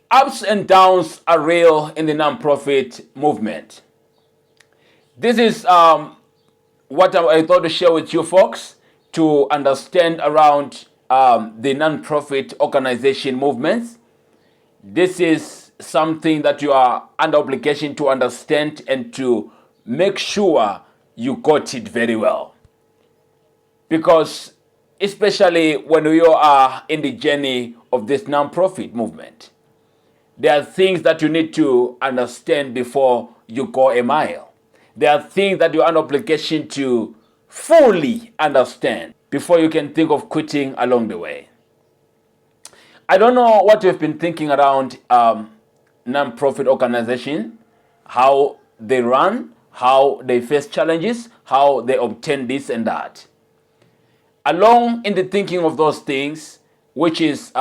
Ups and downs are real in the nonprofit movement. This is what I thought to share with you folks to understand around the nonprofit organization movements. This is something that you are under obligation to understand and to make sure you got it very well. Because especially when you are in the journey of this nonprofit movement, there are things that you need to understand before you go a mile. There are things that you're under obligation to fully understand before you can think of quitting along the way. I don't know what you've been thinking around non-profit organization, how they run, how they face challenges, how they obtain this and that. Along in the thinking of those things, which is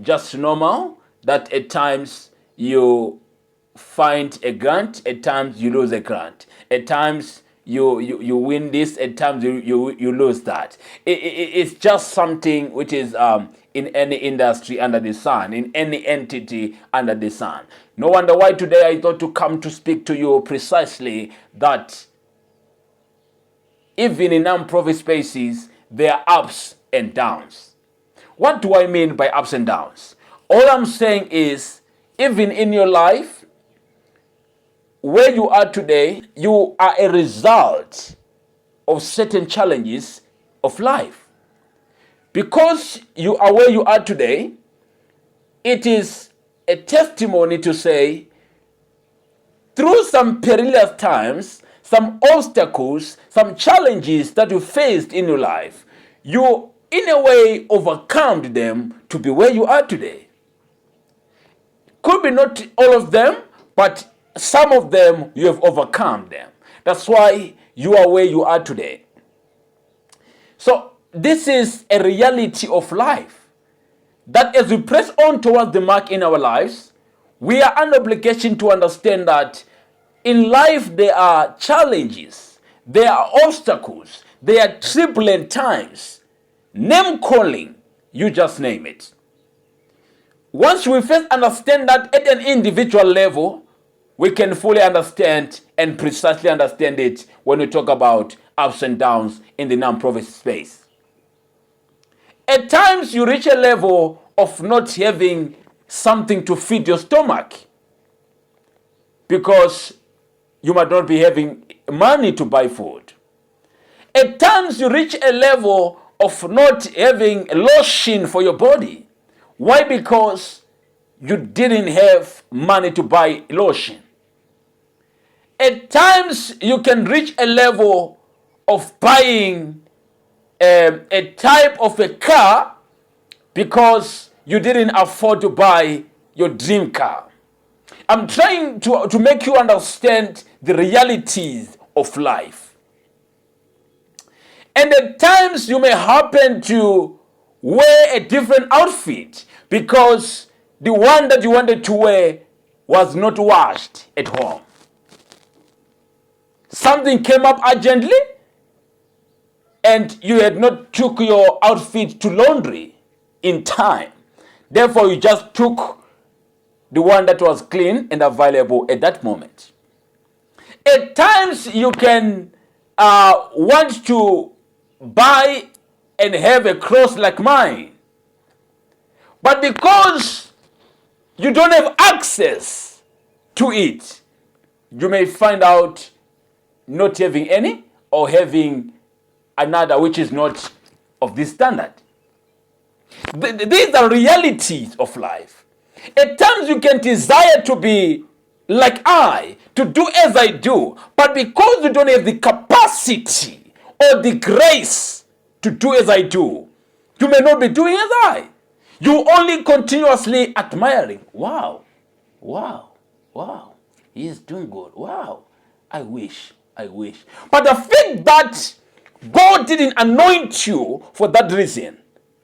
just normal, that at times you find a grant, at times you lose a grant, at times you win this, at times you lose that. It's just something which is in any industry under the sun, in any entity under the sun. No wonder why today I thought to come to speak to you precisely that even in non-profit spaces, there are ups and downs. What do I mean by ups and downs? All I'm saying is, even in your life, where you are today, you are a result of certain challenges of life. Because you are where you are today, it is a testimony to say, through some perilous times, some obstacles, some challenges that you faced in your life, you in a way overcome them to be where you are today. Could be not all of them, but some of them you have overcome them. That's why you are where you are today. So this is a reality of life, that as we press on towards the mark in our lives, we are under obligation to understand that in life there are challenges, there are obstacles, there are turbulent times, name calling, you just name it. Once we first understand that at an individual level, we can fully understand and precisely understand it when we talk about ups and downs in the non-profit space. At times you reach a level of not having something to feed your stomach because you might not be having money to buy food. At times you reach a level of not having lotion for your body. Why? Because you didn't have money to buy lotion. At times you can reach a level of buying a type of a car because you didn't afford to buy your dream car. I'm trying to make you understand the realities of life. And at times you may happen to wear a different outfit because the one that you wanted to wear was not washed at home. Something came up urgently and you had not took your outfit to laundry in time. Therefore, you just took the one that was clean and available at that moment. At times, you can want to buy and have a cross like mine. But because you don't have access to it, you may find out not having any or having another which is not of this standard. These are realities of life. At times you can desire to be like I, to do as I do, but because you don't have the capacity or the grace to do as I do, you may not be doing as I. You only continuously admiring. Wow, wow, wow. He is doing good. Wow. I wish. But the fact that God didn't anoint you for that reason,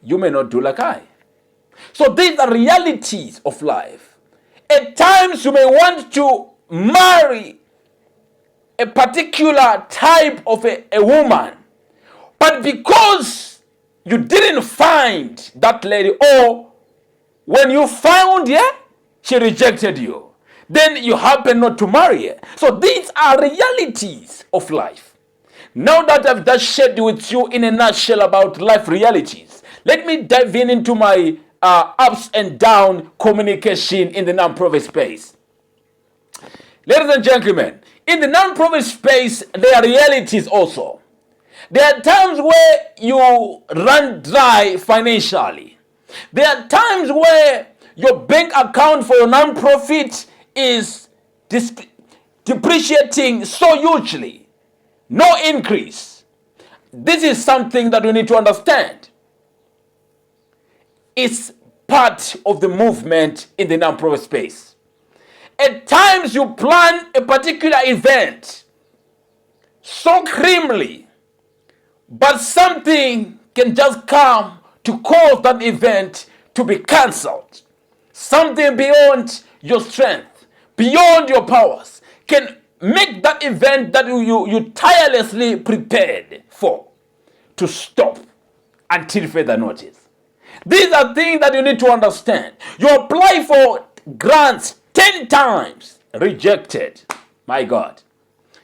you may not do like I. So these are realities of life. At times you may want to marry a particular type of a woman, but because you didn't find that lady, or when you found her, she rejected you. Then you happen not to marry her. So these are realities of life. Now that I've just shared with you in a nutshell about life realities, let me dive into my ups and down communication in the non-profit space. Ladies and gentlemen, in the non-profit space, there are realities also. There are times where you run dry financially. There are times where your bank account for your non-profit is depreciating so hugely. No increase. This is something that we need to understand. It's part of the movement in the non-profit space. At times you plan a particular event so grimly, but something can just come to cause that event to be cancelled. Something beyond your strength, beyond your powers, can make that event that you tirelessly prepared for to stop until further notice. These are things that you need to understand. You apply for grants 10 times, rejected. My God.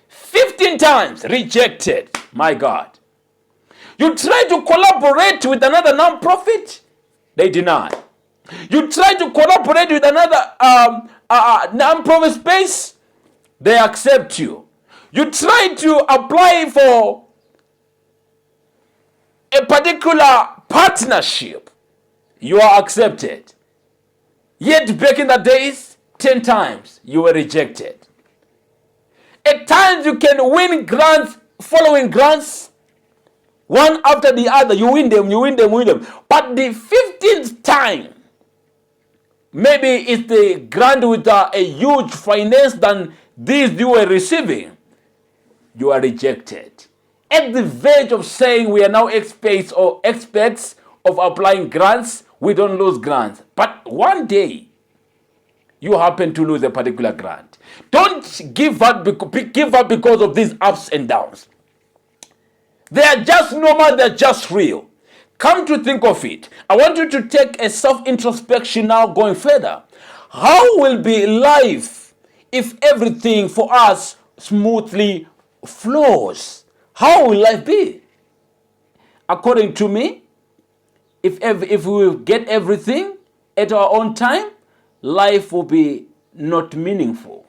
15 times, rejected. My God. You try to collaborate with another non-profit, they deny. You try to collaborate with another non-profit space, they accept you. You try to apply for a particular partnership, you are accepted. Yet back in the days, 10 times you were rejected. At times you can win grants, following grants, one after the other. You win them, you win them, win them. But the 15th time, maybe it's the grant with a huge finance than these you were receiving, you are rejected. At the verge of saying we are now experts of applying grants, we don't lose grants. But one day, you happen to lose a particular grant. Don't give up because of these ups and downs. They are just normal, they're just real. Come to think of it, I want you to take a self-introspection now going further. How will be life if everything for us smoothly flows? How will life be? According to me, if we get everything at our own time, life will be not meaningful.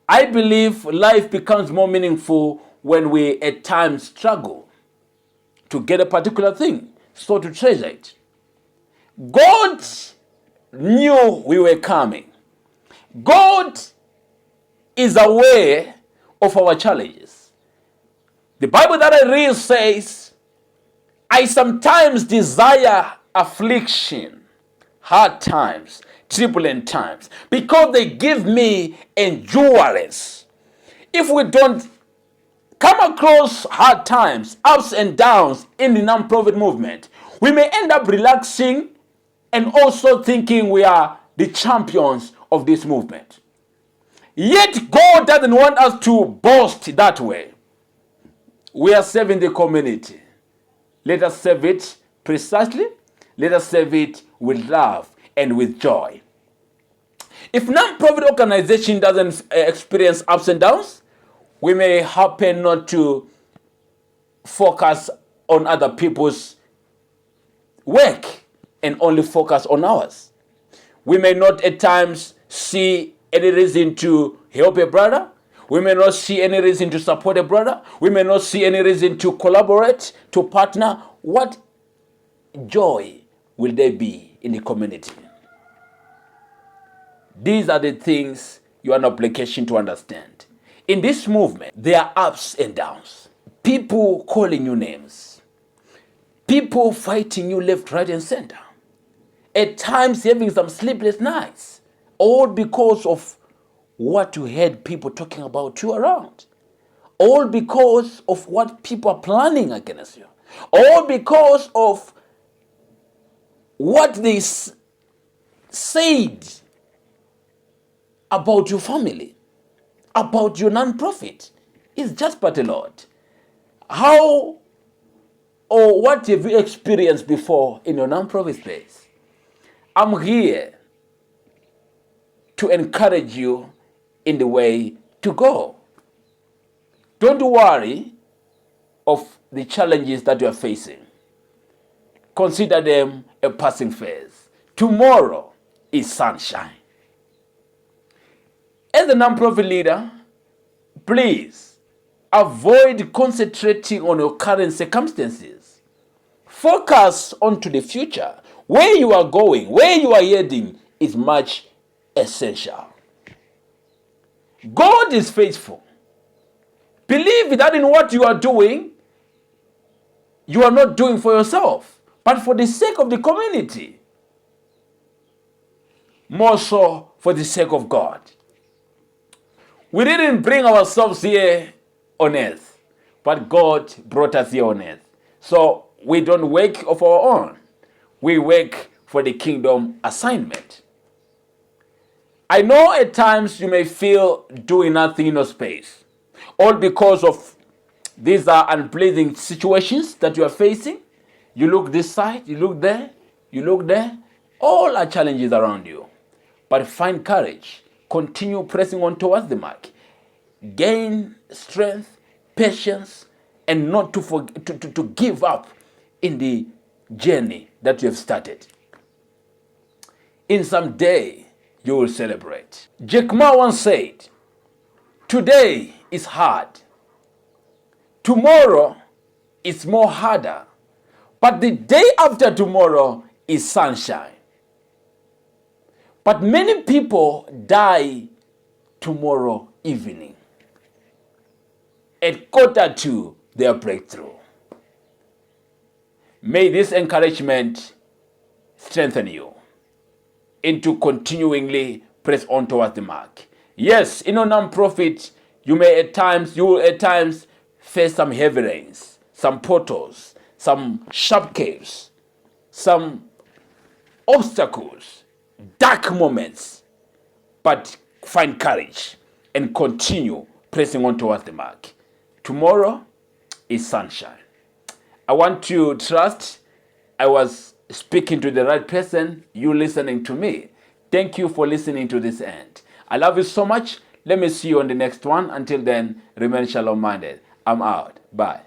I believe life becomes more meaningful when we at times struggle to get a particular thing, so to treasure it. God knew we were coming. God is aware of our challenges. The Bible that I read says, I sometimes desire affliction, hard times, turbulent times, because they give me endurance. If we don't come across hard times, ups and downs in the non-profit movement, we may end up relaxing and also thinking we are the champions of this movement. Yet God doesn't want us to boast that way. We are serving the community. Let us serve it precisely. Let us serve it with love and with joy. If non-profit organization doesn't experience ups and downs, we may happen not to focus on other people's work and only focus on ours. We may not at times see any reason to help a brother. We may not see any reason to support a brother. We may not see any reason to collaborate, to partner. What joy will there be in the community? These are the things you are an obligation to understand. In this movement, there are ups and downs. People calling you names. People fighting you left, right, and center. At times having some sleepless nights. All because of what you heard people talking about you around. All because of what people are planning against you. All because of what they said about your family, about your non-profit. It's just but a lot. How or what have you experienced before in your non-profit space? I'm here to encourage you in the way to go. Don't worry of the challenges that you are facing. Consider them a passing phase. Tomorrow is sunshine. As a non-profit leader, please avoid concentrating on your current circumstances. Focus onto the future. Where you are going, where you are heading is much essential. God is faithful. Believe that in what you are doing, you are not doing for yourself, but for the sake of the community. More so for the sake of God. We didn't bring ourselves here on earth, but God brought us here on earth. So we don't work of our own. We work for the kingdom assignment. I know at times you may feel doing nothing in your space, all because of these are unpleasant situations that you are facing. You look this side, you look there, you look there. All are challenges around you. But find courage. Continue pressing on towards the mark. Gain strength, patience, and not to give up in the journey that you have started. In some day, you will celebrate. Jack Ma once said, "Today is hard. Tomorrow is more harder. But the day after tomorrow is sunshine." But many people die tomorrow evening at 1:45 their breakthrough. May this encouragement strengthen you into continually press on towards the mark. Yes, in a non-profit, you will at times face some heavy rains, some potholes, some sharp caves, some obstacles, dark moments, but find courage and continue pressing on towards the mark. Tomorrow is sunshine. I want to trust I was speaking to the right person, you listening to me. Thank you for listening to this end. I love you so much. Let me see you on the next one. Until then, remain shalom minded. I'm out. Bye.